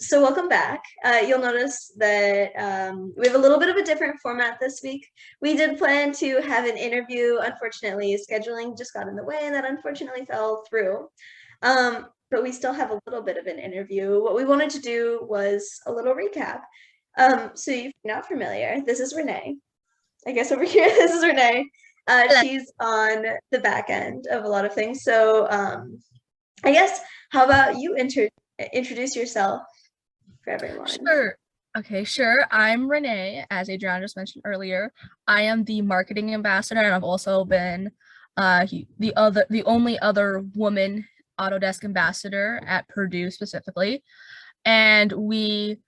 So welcome back. You'll notice that we have a little bit of a different format this week. We did plan to have an interview. Unfortunately, scheduling just got in the way and that unfortunately fell through. But we still have a little bit of an interview. What we wanted to do was a little recap. So if you're not familiar, this is Renee. I guess over here, this is Renee. She's on the back end of a lot of things. So I guess, how about you introduce yourself for everyone? Sure. Okay, sure. I'm Renee, as Adriana just mentioned earlier. I am the marketing ambassador, and I've also been the only other woman Autodesk ambassador at Purdue specifically. And we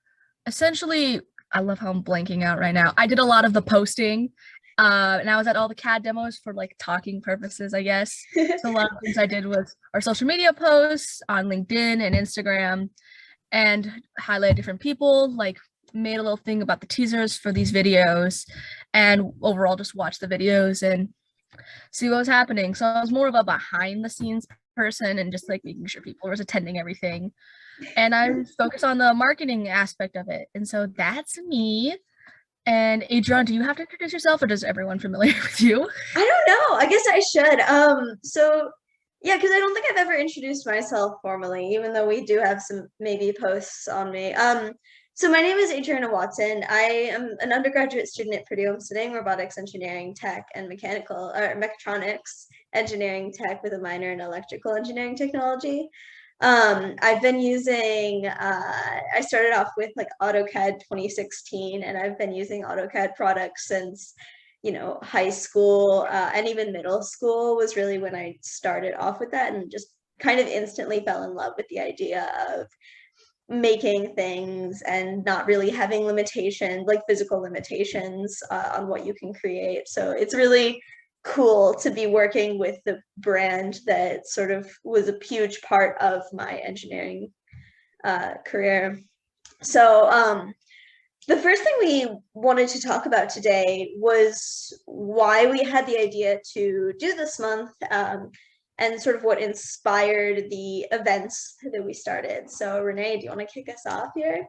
essentially, I love how I'm blanking out right now. I did a lot of the posting, and I was at all the CAD demos for like talking purposes, I guess. So a lot of things I did was our social media posts on LinkedIn and Instagram, and highlight different people, like made a little thing about the teasers for these videos, and overall just watch the videos and see what was happening. So I was more of a behind the scenes person and just like making sure people was attending everything. And I focused on the marketing aspect of it. And so that's me. And Adrian, do you have to introduce yourself, or does everyone familiar with you? I don't know. I guess I should. So yeah, because I don't think I've ever introduced myself formally, even though we do have some maybe posts on me. So my name is Adriana Watson. I am an undergraduate student at Purdue. I'm studying robotics engineering tech and mechatronics engineering tech with a minor in electrical engineering technology. I've been using, I started off with like AutoCAD 2016, and I've been using AutoCAD products since, high school, and even middle school was really when I started off with that, and just kind of instantly fell in love with the idea of making things and not really having limitations, like physical limitations, on what you can create. So it's really cool to be working with the brand that sort of was a huge part of my engineering career. So the first thing we wanted to talk about today was why we had the idea to do this month, and sort of what inspired the events that we started. So Renee, do you want to kick us off here?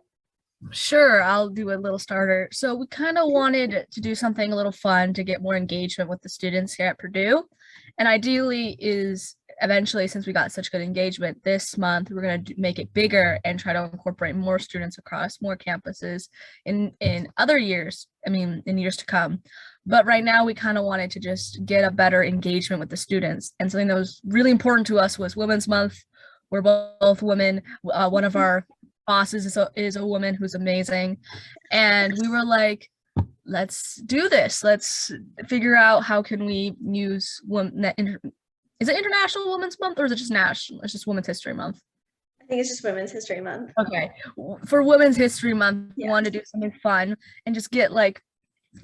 Sure, I'll do a little starter. So we kind of wanted to do something a little fun to get more engagement with the students here at Purdue. And ideally is eventually, since we got such good engagement this month, we're going to make it bigger and try to incorporate more students across more campuses in other years, in years to come. But right now we kind of wanted to just get a better engagement with the students. And something that was really important to us was Women's Month. We're both women. One of our bosses is a woman who's amazing, and we were like, let's do this, let's figure out how can we use is it International Women's Month, or is it just national? It's just Women's History Month. I think it's just Women's History Month. Okay, for Women's History Month, Yeah. We want to do something fun and just get like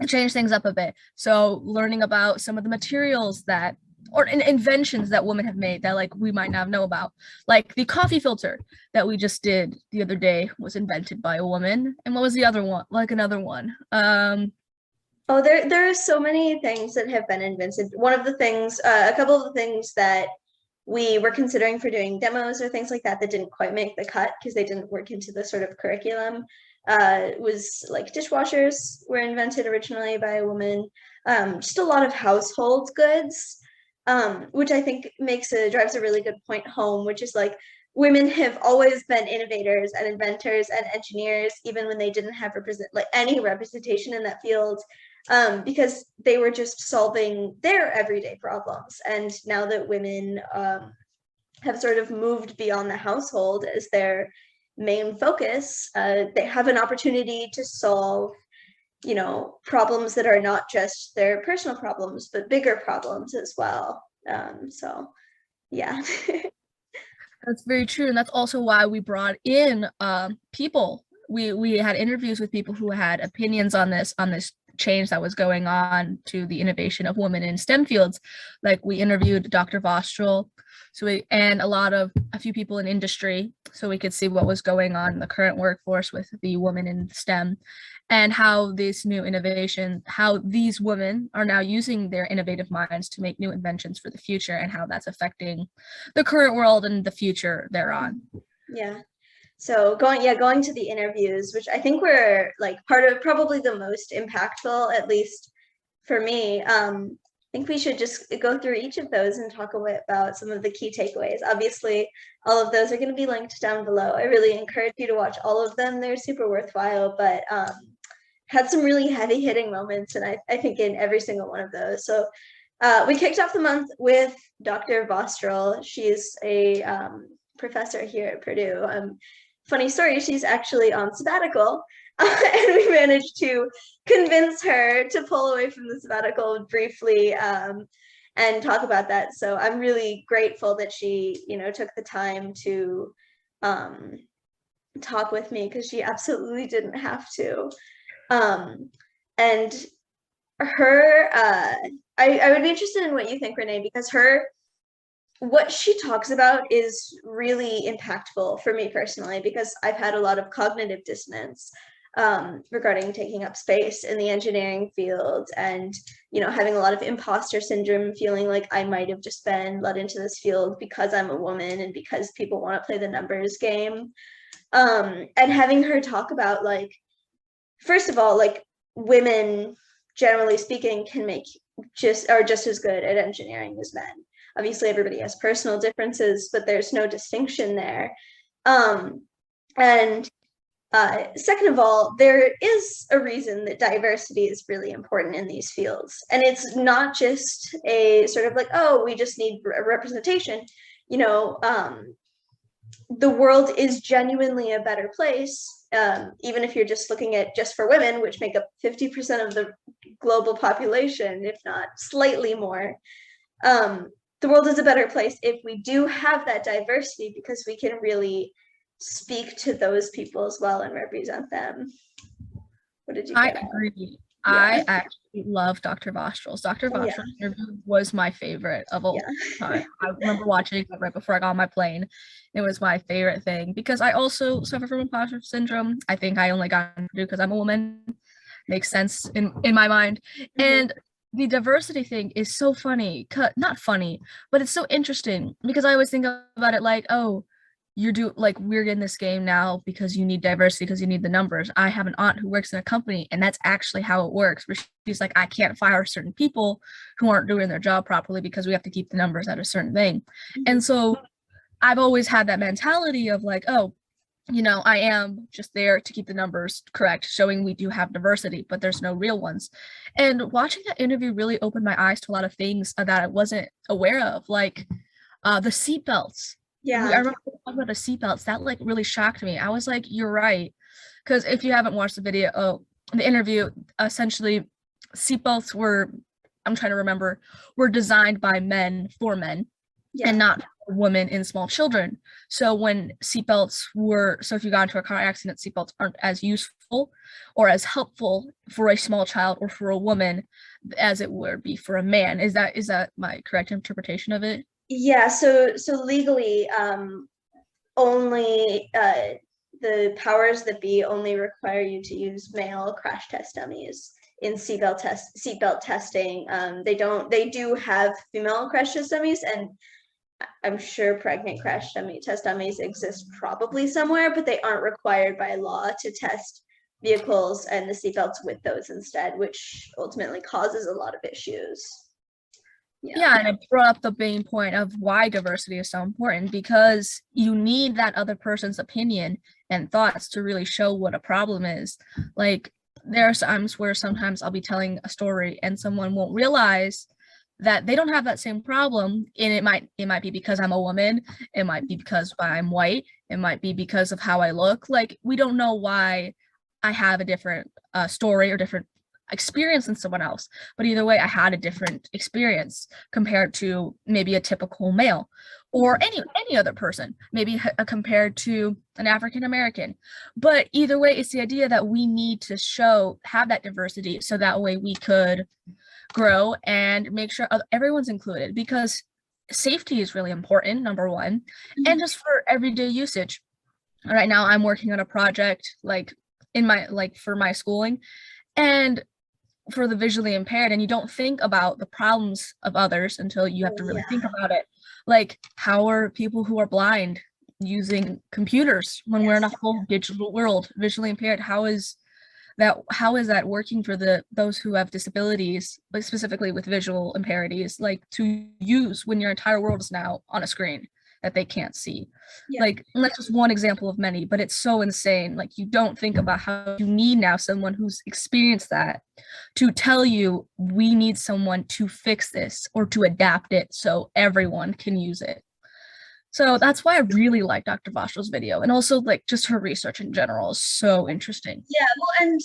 change things up a bit. So learning about some of the materials that or inventions that women have made that like we might not know about, like the coffee filter that we just did the other day was invented by a woman. And what was the other one? Like another one. Oh, there are so many things that have been invented. One of the things, a couple of the things that we were considering for doing demos or things like that didn't quite make the cut because they didn't work into the sort of curriculum, was like dishwashers were invented originally by a woman. Just a lot of household goods, which I think drives a really good point home, which is like women have always been innovators and inventors and engineers, even when they didn't have any representation in that field, because they were just solving their everyday problems. And now that women have sort of moved beyond the household as their main focus, they have an opportunity to solve problems that are not just their personal problems, but bigger problems as well. So yeah. That's very true. And that's also why we brought in people. We had interviews with people who had opinions on this change that was going on to the innovation of women in STEM fields. Like we interviewed Dr. Vostral, and a few people in industry, so we could see what was going on in the current workforce with the women in STEM, and how this new innovation, how these women are now using their innovative minds to make new inventions for the future, and how that's affecting the current world and the future thereon. Yeah. So going to the interviews, which I think were like part of probably the most impactful, at least for me. I think we should just go through each of those and talk a bit about some of the key takeaways. Obviously, all of those are going to be linked down below. I really encourage you to watch all of them. They're super worthwhile, but had some really heavy hitting moments, and I think in every single one of those. So we kicked off the month with Dr. Vostral. She's a professor here at Purdue. Funny story, she's actually on sabbatical, and we managed to convince her to pull away from the sabbatical briefly and talk about that. So I'm really grateful that she, took the time to talk with me, because she absolutely didn't have to. And her, I would be interested in what you think, Renee, because what she talks about is really impactful for me personally, because I've had a lot of cognitive dissonance regarding taking up space in the engineering field, and having a lot of imposter syndrome, feeling like I might have just been let into this field because I'm a woman and because people want to play the numbers game. And having her talk about, like, first of all, like, women generally speaking can are just as good at engineering as men. Obviously, everybody has personal differences, but there's no distinction there. And second of all, there is a reason that diversity is really important in these fields. And it's not just a sort of like, oh, we just need representation. The world is genuinely a better place, even if you're just looking at just for women, which make up 50% of the global population, if not slightly more. The world is a better place if we do have that diversity, because we can really speak to those people as well and represent them. What did you get? I agree. I actually love Dr. Vostral's. Dr. Vostral's interview was my favorite of all time. I remember watching it right before I got on my plane. It was my favorite thing, because I also suffer from imposter syndrome. I think I only got into because I'm a woman. Makes sense in my mind. Mm-hmm. And the diversity thing is so funny. Not funny, but it's so interesting, because I always think about it like, oh, we're in this game now because you need diversity, because you need the numbers. I have an aunt who works in a company, and that's actually how it works, where she's like, I can't fire certain people who aren't doing their job properly because we have to keep the numbers at a certain thing. Mm-hmm. And so I've always had that mentality of like, oh, I am just there to keep the numbers correct, showing we do have diversity, but there's no real ones. And watching that interview really opened my eyes to a lot of things that I wasn't aware of, like the seatbelts. Yeah, I remember talking about the seatbelts. That like really shocked me. I was like, you're right. Because if you haven't watched the interview, essentially seatbelts were designed by men for men, and not for women and small children. So when if you got into a car accident, seatbelts aren't as useful or as helpful for a small child or for a woman as it would be for a man. Is that my correct interpretation of it? Yeah, so legally, only the powers that be only require you to use male crash test dummies in seatbelt testing. They do have female crash test dummies, and I'm sure pregnant crash test dummies exist probably somewhere, but they aren't required by law to test vehicles and the seatbelts with those instead, which ultimately causes a lot of issues. Yeah, and it brought up the main point of why diversity is so important, because you need that other person's opinion and thoughts to really show what a problem is. Like, there are times where sometimes I'll be telling a story and someone won't realize that they don't have that same problem, and it might be because I'm a woman, it might be because I'm white, it might be because of how I look. Like, we don't know why I have a different story or different experience than someone else, but either way, I had a different experience compared to maybe a typical male or any other person, maybe compared to an African American. But either way, it's the idea that we need to have that diversity, so that way we could grow and make sure everyone's included, because safety is really important, number one, and just for everyday usage. Right now, I'm working on a project for my schooling, and for the visually impaired, and you don't think about the problems of others until you have to really think about it. Like, how are people who are blind using computers when we're in a whole digital world, visually impaired. How is that working for those who have disabilities, like specifically with visual impairments, like to use when your entire world is now on a screen that they can't see? Like, and that's just one example of many, but it's so insane. Like, you don't think about how you need now someone who's experienced that to tell you we need someone to fix this or to adapt it so everyone can use it. So that's why I really like Dr. Vostral's video, and also like just her research in general is so interesting. Yeah, well, and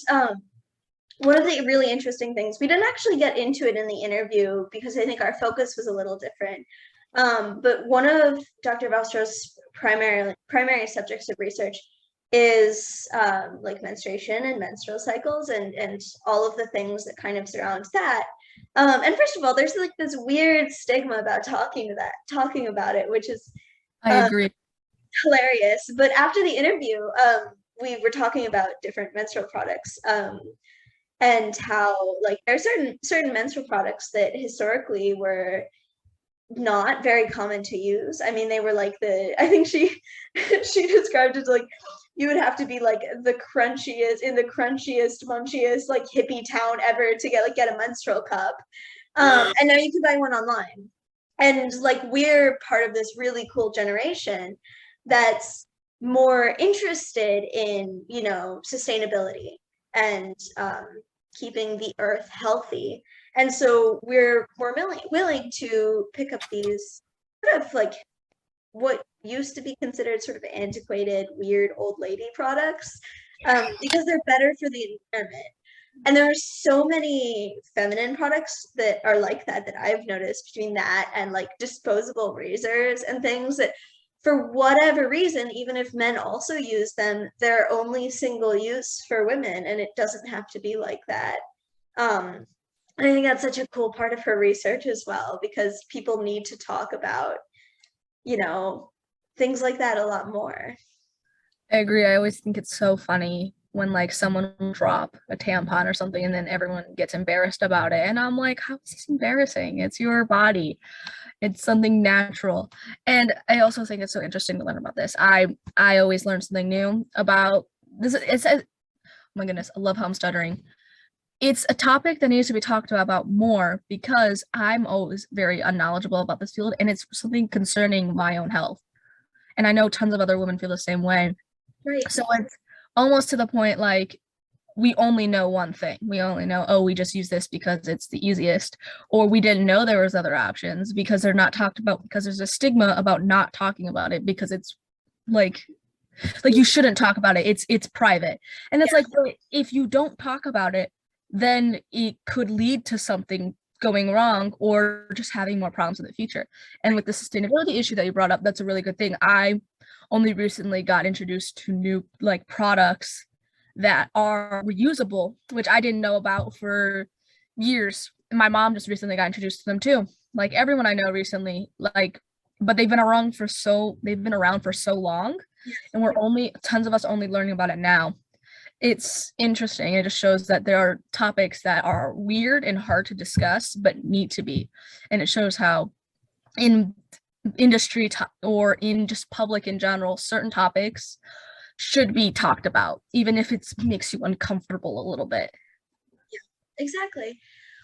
one of the really interesting things, we didn't actually get into it in the interview because I think our focus was a little different. But one of Dr. Vostral's primary subjects of research is like menstruation and menstrual cycles and all of the things that kind of surround that. And first of all, there's like this weird stigma about talking about it, which is I agree. hilarious. But after the interview, we were talking about different menstrual products, and how like there are certain menstrual products that historically were not very common to use. I mean, they were like I think she she described it like you would have to be like the crunchiest in the crunchiest, munchiest like hippie town ever to get a menstrual cup. And now you can buy one online. And like we're part of this really cool generation that's more interested in, sustainability and keeping the earth healthy. And so we're more willing to pick up these sort of like what used to be considered sort of antiquated, weird old lady products, because they're better for the environment. And there are so many feminine products that are like that I've noticed, between that and like disposable razors and things that for whatever reason, even if men also use them, they're only single use for women, and it doesn't have to be like that. I think that's such a cool part of her research as well, because people need to talk about, things like that a lot more. I agree. I always think it's so funny when like someone will drop a tampon or something and then everyone gets embarrassed about it. And I'm like, how is this embarrassing? It's your body. It's something natural. And I also think it's so interesting to learn about this. I always learn something new about this. Oh my goodness, I love how I'm stuttering. It's a topic that needs to be talked about more because I'm always very unknowledgeable about this field, and it's something concerning my own health. And I know tons of other women feel the same way. Right. So it's almost to the point like we only know one thing. We only know, oh, we just use this because it's the easiest, or we didn't know there was other options because they're not talked about, because there's a stigma about not talking about it because it's like you shouldn't talk about it. It's private. And it's like, if you don't talk about it, then it could lead to something going wrong or just having more problems in the future. And with the sustainability issue that you brought up, that's a really good thing. I only recently got introduced to new like products that are reusable, which I didn't know about for years. My mom just recently got introduced to them too. Like everyone I know recently, like, but they've been around for so long, and tons of us only learning about it now. It's interesting. It just shows that there are topics that are weird and hard to discuss, but need to be. And it shows how in industry or in just public in general, certain topics should be talked about, even if it makes you uncomfortable a little bit. Yeah, exactly.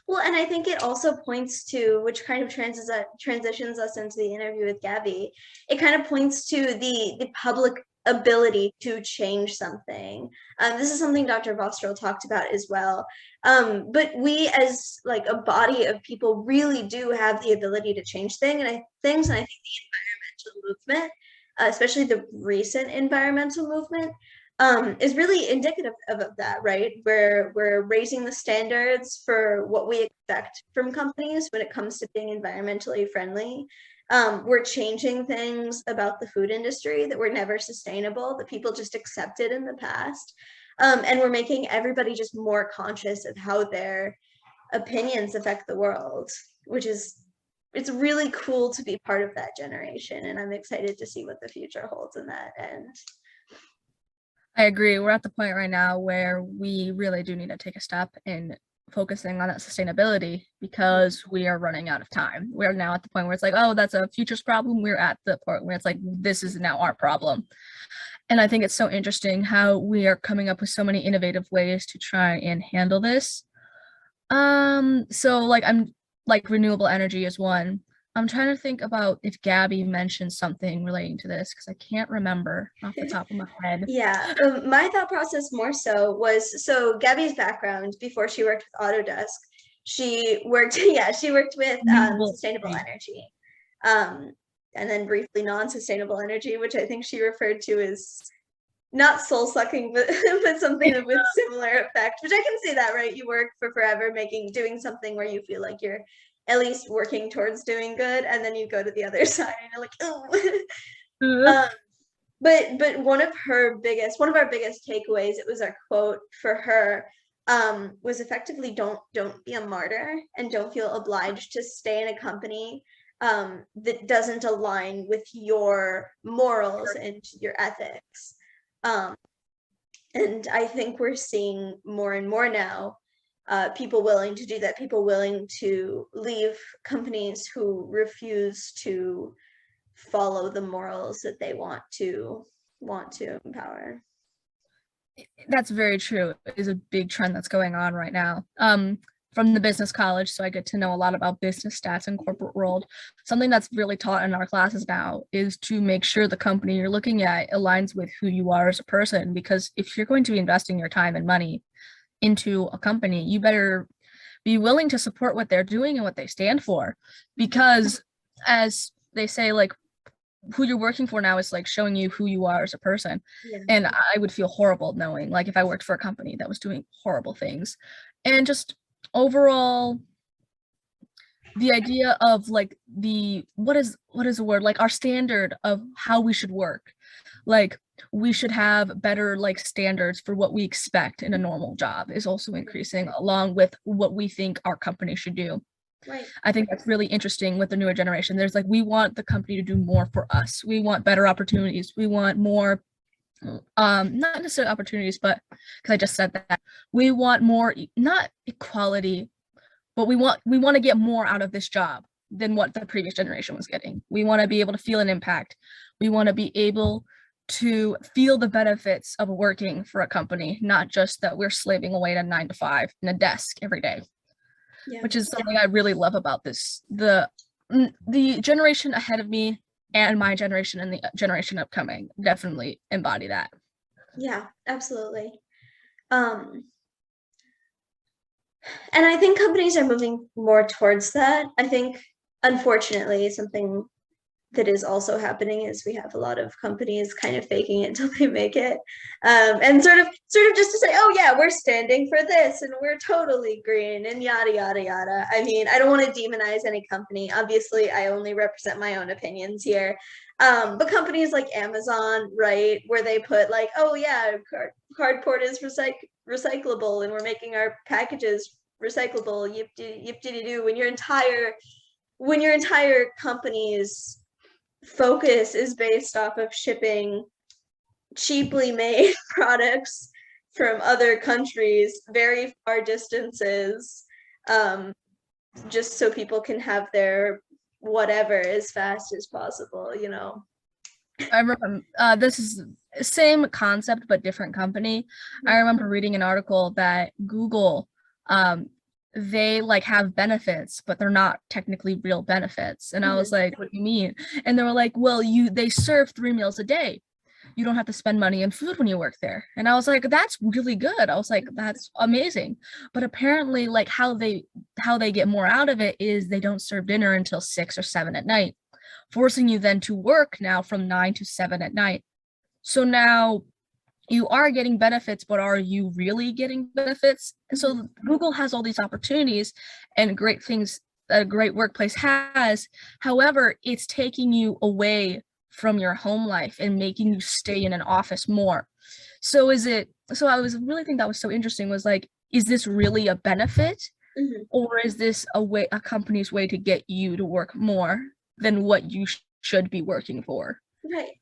Well, and I think it also points to, which kind of transitions us into the interview with Gaby. It kind of points to the public ability to change something. This is something Dr. Vostral talked about as well. But we, as like a body of people, really do have the ability to change things. And I think the environmental movement, especially the recent environmental movement, is really indicative of that, right? Where we're raising the standards for what we expect from companies when it comes to being environmentally friendly. We're changing things about the food industry that were never sustainable, that people just accepted in the past. And we're making everybody just more conscious of how their opinions affect the world, it's really cool to be part of that generation. And I'm excited to see what the future holds in that end. I agree. We're at the point right now where we really do need to take a step and focusing on that sustainability because we are running out of time. We're now at the point where it's like, oh, that's a futures problem. We're at the point where it's like, this is now our problem. And I think it's so interesting how we are coming up with so many innovative ways to try and handle this. So like I'm like renewable energy is one. I'm trying to think about if Gabby mentioned something relating to this because I can't remember off the top of my head. Yeah, my thought process more so was, so Gabby's background before she worked with Autodesk, she worked with sustainable energy, and then briefly non-sustainable energy, which I think she referred to as not soul sucking, but but something with similar effect, which I can see that, right? You work for forever doing something where you feel like you're at least working towards doing good, and then you go to the other side and you're like, oh. But one of our biggest takeaways, it was our quote for her, was effectively don't be a martyr and don't feel obliged to stay in a company that doesn't align with your morals and your ethics. And I think we're seeing more and more now people willing to do that, people willing to leave companies who refuse to follow the morals that they want to empower. That's very true. It is a big trend that's going on right now. From the business college, so I get to know a lot about business stats and corporate world. Something that's really taught in our classes now is to make sure the company you're looking at aligns with who you are as a person, because if you're going to be investing your time and money into a company, you better be willing to support what they're doing and what they stand for, because as they say, like, who you're working for now is like showing you who you are as a person. Yeah. And I would feel horrible knowing, like, if I worked for a company that was doing horrible things. And just overall, the idea of like what is the word, like our standard of how we should work, like we should have better like standards for what we expect in a normal job is also increasing, along with what we think our company should do. Right. I think that's really interesting with the newer generation. There's like, we want the company to do more for us. We want better opportunities. We want more, not necessarily opportunities, but because I just said that, we want more, not equality, but we want to get more out of this job than what the previous generation was getting. We want to be able to feel an impact. We want to be able to feel the benefits of working for a company, not just that we're slaving away to 9 to 5 in a desk every day. Yeah. Which is something I really love about this. The generation ahead of me and my generation and the generation upcoming definitely embody that. Yeah, absolutely. And I think companies are moving more towards that. I think, unfortunately, something that is also happening is we have a lot of companies kind of faking it until they make it, and sort of just to say, oh yeah, we're standing for this and we're totally green and yada yada yada. I mean, I don't want to demonize any company. Obviously, I only represent my own opinions here. But companies like Amazon, right, where they put like, oh yeah, cardboard is recyclable and we're making our packages recyclable. Yip-de-doo. When your entire company's focus is based off of shipping cheaply made products from other countries, very far distances, just so people can have their whatever as fast as possible, you know. I remember this is same concept but different company. Mm-hmm. I remember reading an article that Google, they like have benefits, but they're not technically real benefits. And I was like, what do you mean? And they were like, well, they serve 3 meals a day. You don't have to spend money on food when you work there. And I was like, that's really good. I was like, that's amazing. But apparently, like, how they get more out of it is they don't serve dinner until 6 or 7 at night, forcing you then to work now from 9 to 7 at night. So now you are getting benefits, but are you really getting benefits? And so Google has all these opportunities and great things that a great workplace has. However, it's taking you away from your home life and making you stay in an office more. So I was really think that was so interesting, was like, is this really a benefit? Mm-hmm. Or is this a company's way to get you to work more than what you should be working for? Right.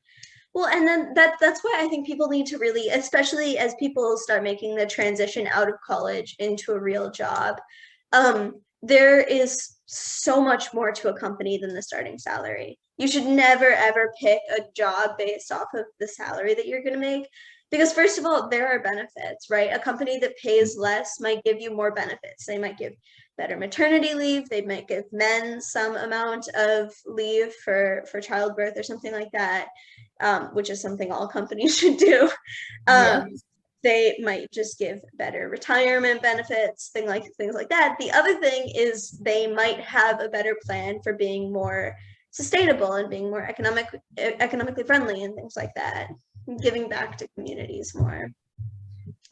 Well, and then that's why I think people need to really, especially as people start making the transition out of college into a real job, there is so much more to a company than the starting salary. You should never ever pick a job based off of the salary that you're going to make. Because first of all, there are benefits, right? A company that pays less might give you more benefits. They might give better maternity leave. They might give men some amount of leave for childbirth or something like that, which is something all companies should do. Yeah. They might just give better retirement benefits, things like that. The other thing is they might have a better plan for being more sustainable and being more economically friendly and things like that, giving back to communities more.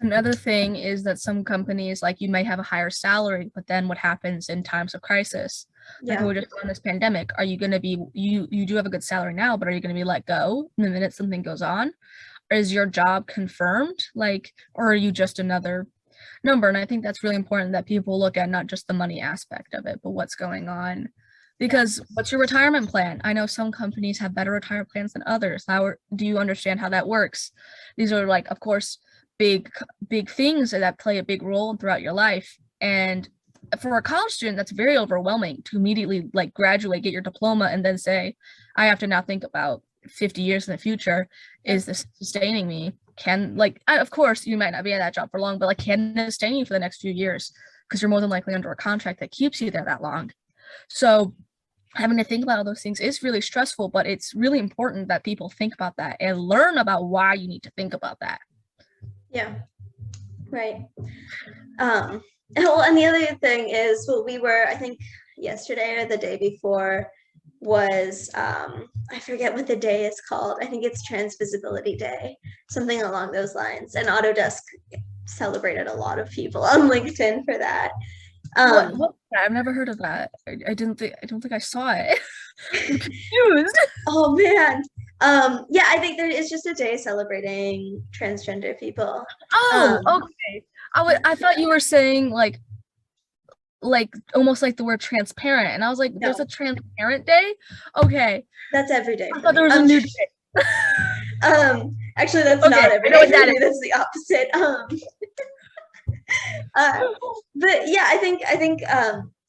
Another thing is that some companies, like, you might have a higher salary, but then what happens in times of crisis? Like, Yeah. we just on this pandemic, are you going to be, you do have a good salary now, but are you going to be let go in the minute something goes on? Or is your job confirmed? Like, or are you just another number? And I think that's really important that people look at not just the money aspect of it, but what's going on. Because what's your retirement plan? I know some companies have better retirement plans than others. How do you understand how that works? These are, like, of course, big things that play a big role throughout your life. And for a college student, that's very overwhelming to immediately, like, graduate, get your diploma, and then say, I have to now think about 50 years in the future. Is this sustaining me? Can, like, of course you might not be in that job for long, but, like, can it sustain you for the next few years? Because you're more than likely under a contract that keeps you there that long. So having to think about all those things is really stressful, but it's really important that people think about that and learn about why you need to think about that. Yeah, right. Well, and the other thing is, well, we were, I think yesterday or the day before was, I forget what the day is called. I think it's Transvisibility Day, something along those lines. And Autodesk celebrated a lot of people on LinkedIn for that. What? I've never heard of that. I don't think I saw it. I'm confused. Oh man. Yeah, I think there is just a day celebrating transgender people. Oh, okay. I thought you were saying, like almost like the word transparent, and I was like, there's a transparent day? Okay. That's every day. I thought there was a new day. Actually, that's not every day. That's the opposite. But yeah, I think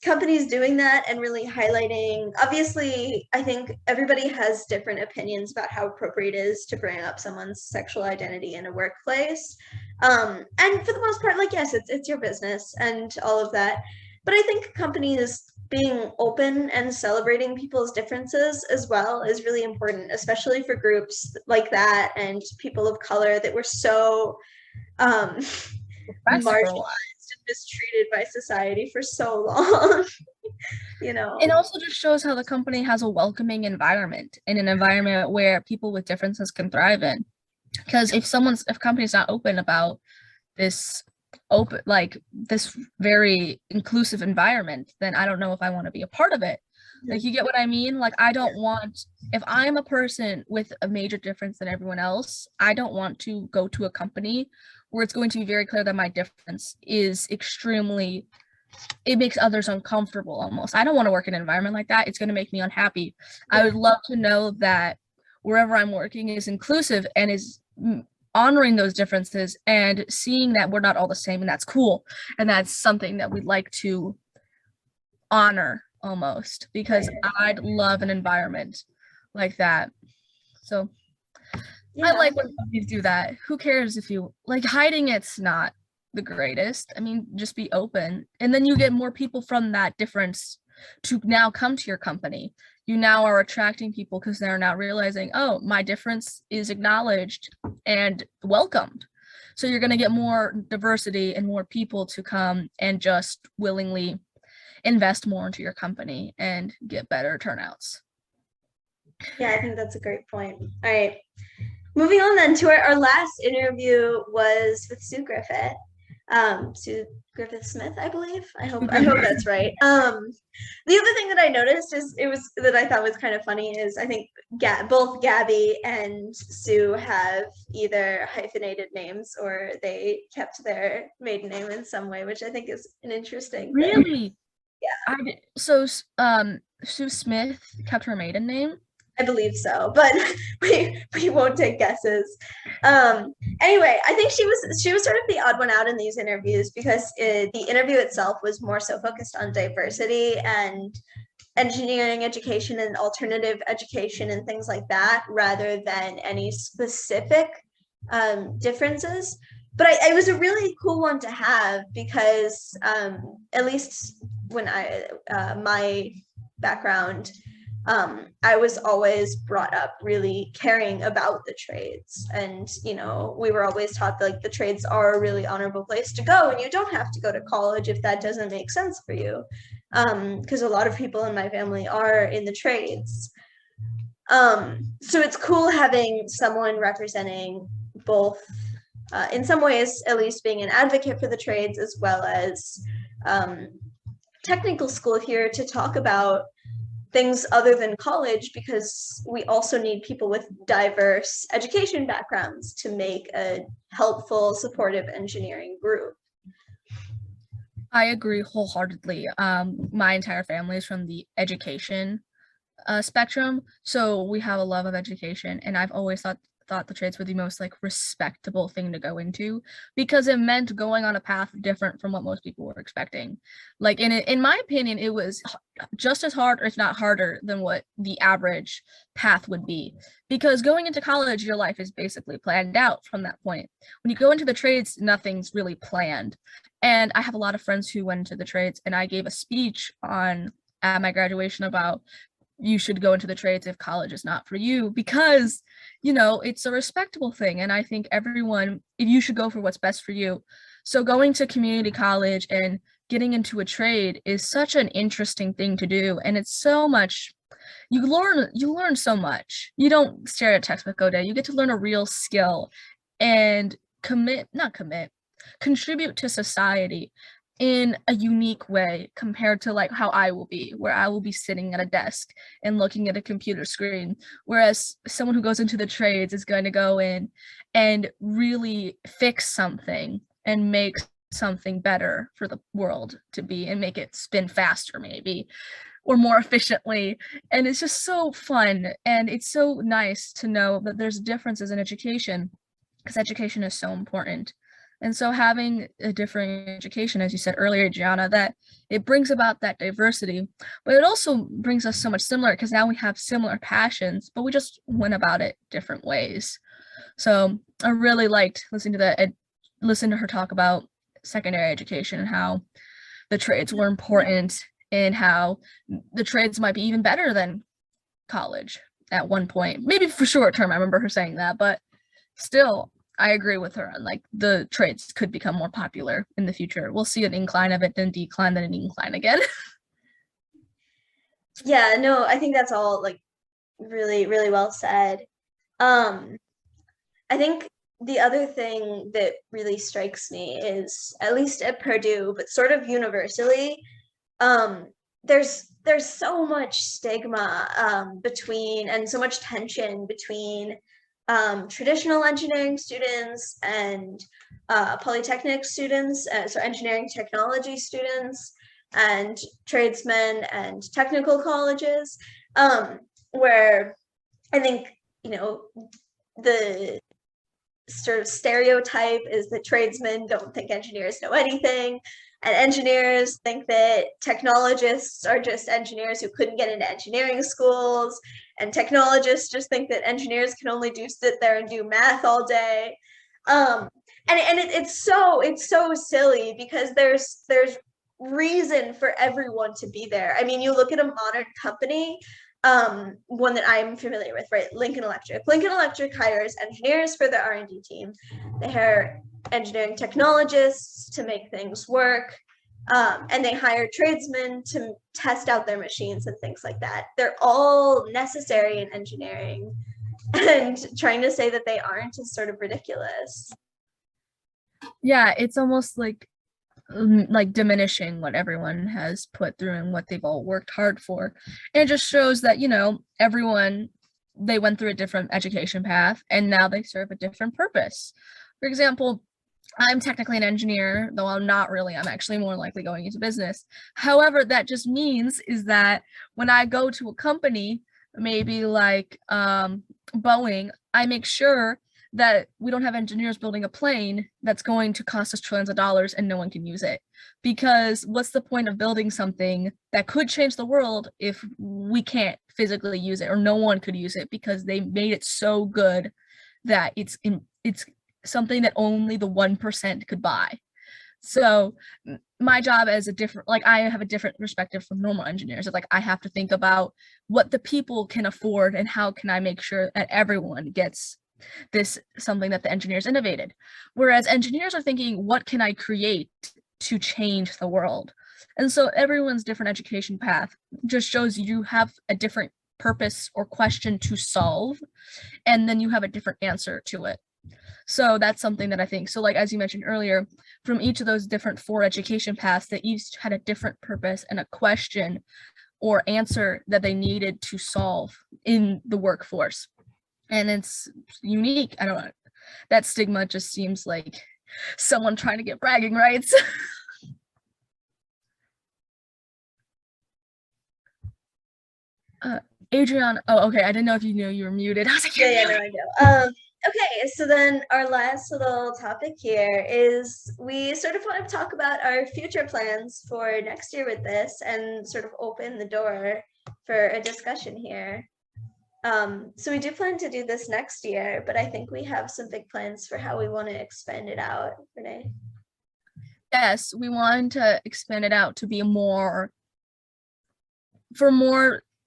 companies doing that and really highlighting, obviously, I think everybody has different opinions about how appropriate it is to bring up someone's sexual identity in a workplace. And for the most part, like, yes, it's your business and all of that. But I think companies being open and celebrating people's differences as well is really important, especially for groups like that and people of color that were so marginalized and mistreated by society for so long. You know, it also just shows how the company has a welcoming environment, and an environment where people with differences can thrive in. Because if company's not open about this this very inclusive environment, then I don't know if I want to be a part of it. Like, you get what I mean? Like, I don't want, if I'm a person with a major difference than everyone else, I don't want to go to a company where it's going to be very clear that my difference is it makes others uncomfortable almost. I don't want to work in an environment like that. It's going to make me unhappy. Yeah. I would love to know that wherever I'm working is inclusive and is honoring those differences and seeing that we're not all the same, and that's cool. And that's something that we'd like to honor almost, because I'd love an environment like that. So yeah. I like when companies do that. Who cares if you, like, hiding it's not the greatest. I mean, just be open, and then you get more people from that difference to now come to your company. You now are attracting people because they're now realizing, oh, my difference is acknowledged and welcomed. So you're going to get more diversity and more people to come and just willingly invest more into your company and get better turnouts. Yeah, I think that's a great point. All right. Moving on then to our last interview was with Sue Griffith. Sue Griffith Smith, I believe. I hope that's right. The other thing that I noticed that I thought was kind of funny is I think both Gaby and Sue have either hyphenated names or they kept their maiden name in some way, which I think is an interesting thing. Really? Yeah. So Sue Smith kept her maiden name? I believe so, but we won't take guesses. Anyway, I think she was sort of the odd one out in these interviews because the interview itself was more so focused on diversity and engineering education and alternative education and things like that, rather than any specific differences. But it was a really cool one to have because at least when my background, I was always brought up really caring about the trades. And, you know, we were always taught that, like, the trades are a really honorable place to go, and you don't have to go to college if that doesn't make sense for you. Because a lot of people in my family are in the trades. So it's cool having someone representing both, in some ways, at least being an advocate for the trades, as well as technical school here to talk about things other than college, because we also need people with diverse education backgrounds to make a helpful, supportive engineering group. I agree wholeheartedly. My entire family is from the education spectrum, so we have a love of education, and I've always thought the trades were the most like respectable thing to go into, because it meant going on a path different from what most people were expecting. Like in my opinion, it was just as hard, or if not harder, than what the average path would be, because going into college, your life is basically planned out from that point. When you go into the trades, nothing's really planned. And I have a lot of friends who went into the trades, and I gave a speech at my graduation about you should go into the trades if college is not for you, because, you know, it's a respectable thing. And I think you should go for what's best for you. So going to community college and getting into a trade is such an interesting thing to do. And it's so much, you learn so much. You don't stare at a textbook all day. You get to learn a real skill and contribute to society in a unique way compared to like how I will be, where I will be sitting at a desk and looking at a computer screen, whereas someone who goes into the trades is going to go in and really fix something and make something better for the world to be, and make it spin faster maybe, or more efficiently. And it's just so fun, and it's so nice to know that there's differences in education, because education is so important. And so having a different education, as you said earlier, Gianna, that it brings about that diversity, but it also brings us so much similar, because now we have similar passions, but we just went about it different ways. So I really liked listening to her talk about secondary education and how the trades were important, and how the trades might be even better than college at one point. Maybe for short term, I remember her saying that, but still, I agree with her on like the trades could become more popular in the future. We'll see an incline of it, then decline, then an incline again. Yeah, no, I think that's all like really, really well said. I think the other thing that really strikes me is, at least at Purdue, but sort of universally, there's so much stigma between, and so much tension between traditional engineering students and polytechnic students, so engineering technology students, and tradesmen and technical colleges, where I think, you know, the sort of stereotype is that tradesmen don't think engineers know anything, and engineers think that technologists are just engineers who couldn't get into engineering schools, and technologists just think that engineers can only sit there and do math all day. It's so silly, because there's reason for everyone to be there. I mean, you look at a modern company, one that I'm familiar with, right? Lincoln Electric. Lincoln Electric hires engineers for their R&D team. They hire engineering technologists to make things work. And they hire tradesmen to test out their machines and things like that. They're all necessary in engineering, and trying to say that they aren't is sort of ridiculous. Yeah, it's almost like diminishing what everyone has put through and what they've all worked hard for. And it just shows that, you know, everyone, they went through a different education path, and now they serve a different purpose. For example, I'm technically an engineer, though I'm not really. I'm actually more likely going into business. However, that just means is that when I go to a company, maybe like Boeing, I make sure that we don't have engineers building a plane that's going to cost us trillions of dollars and no one can use it. Because what's the point of building something that could change the world if we can't physically use it, or no one could use it because they made it so good that it's something that only the 1% could buy. So my job as a different, like, I have a different perspective from normal engineers. It's like I have to think about what the people can afford and how can I make sure that everyone gets this, something that the engineers innovated. Whereas engineers are thinking, what can I create to change the world? And so everyone's different education path just shows you have a different purpose or question to solve, and then you have a different answer to it. So that's something that I think, so like, as you mentioned earlier, from each of those different 4 education paths, that each had a different purpose and a question or answer that they needed to solve in the workforce. And it's unique. I don't know. That stigma just seems like someone trying to get bragging rights. Adriana, oh, okay. I didn't know if you knew you were muted. I was like, yeah, no, I know. Okay, so then our last little topic here is we sort of want to talk about our future plans for next year with this and sort of open the door for a discussion here. So we do plan to do this next year, but I think we have some big plans for how we want to expand it out, Renee. Yes, we want to expand it out to be more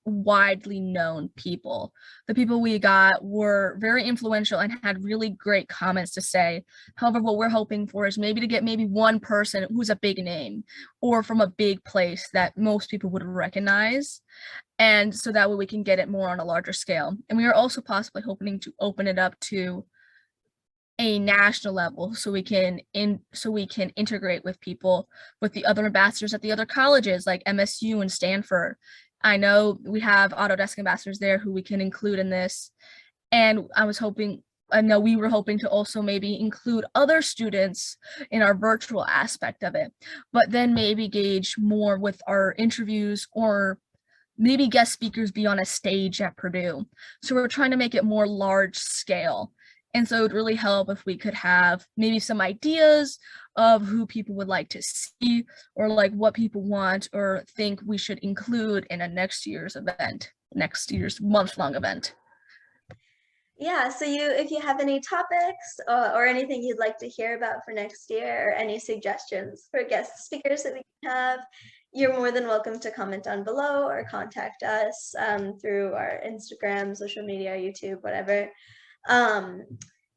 widely known people. The people we got were very influential and had really great comments to say. However, what we're hoping for is maybe to get maybe one person who's a big name or from a big place that most people would recognize. And so that way we can get it more on a larger scale. And we are also possibly hoping to open it up to a national level so we can integrate with people, with the other ambassadors at the other colleges like MSU and Stanford. I know we have Autodesk ambassadors there who we can include in this. And I know we were hoping to also maybe include other students in our virtual aspect of it, but then maybe gauge more with our interviews, or maybe guest speakers be on a stage at Purdue. So we're trying to make it more large scale. And so it would really help if we could have maybe some ideas of who people would like to see, or like what people want or think we should include in a next year's month-long event. Yeah, so if you have any topics or anything you'd like to hear about for next year, or any suggestions for guest speakers that we can have, you're more than welcome to comment down below or contact us through our Instagram, social media, YouTube, whatever.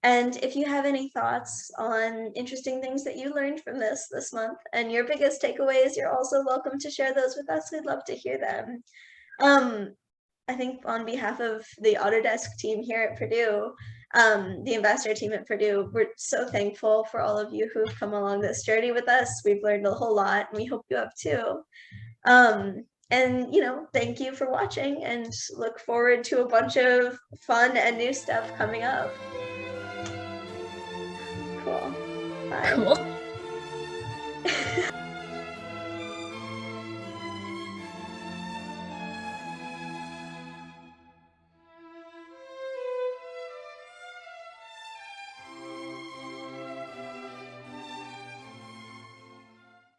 And if you have any thoughts on interesting things that you learned from this month and your biggest takeaways, you're also welcome to share those with us. We'd love to hear them. I think on behalf of the Autodesk team here at Purdue, the ambassador team at Purdue, we're so thankful for all of you who've come along this journey with us. We've learned a whole lot, and we hope you have too. And thank you for watching, and look forward to a bunch of fun and new stuff coming up. Cool. Bye. Cool.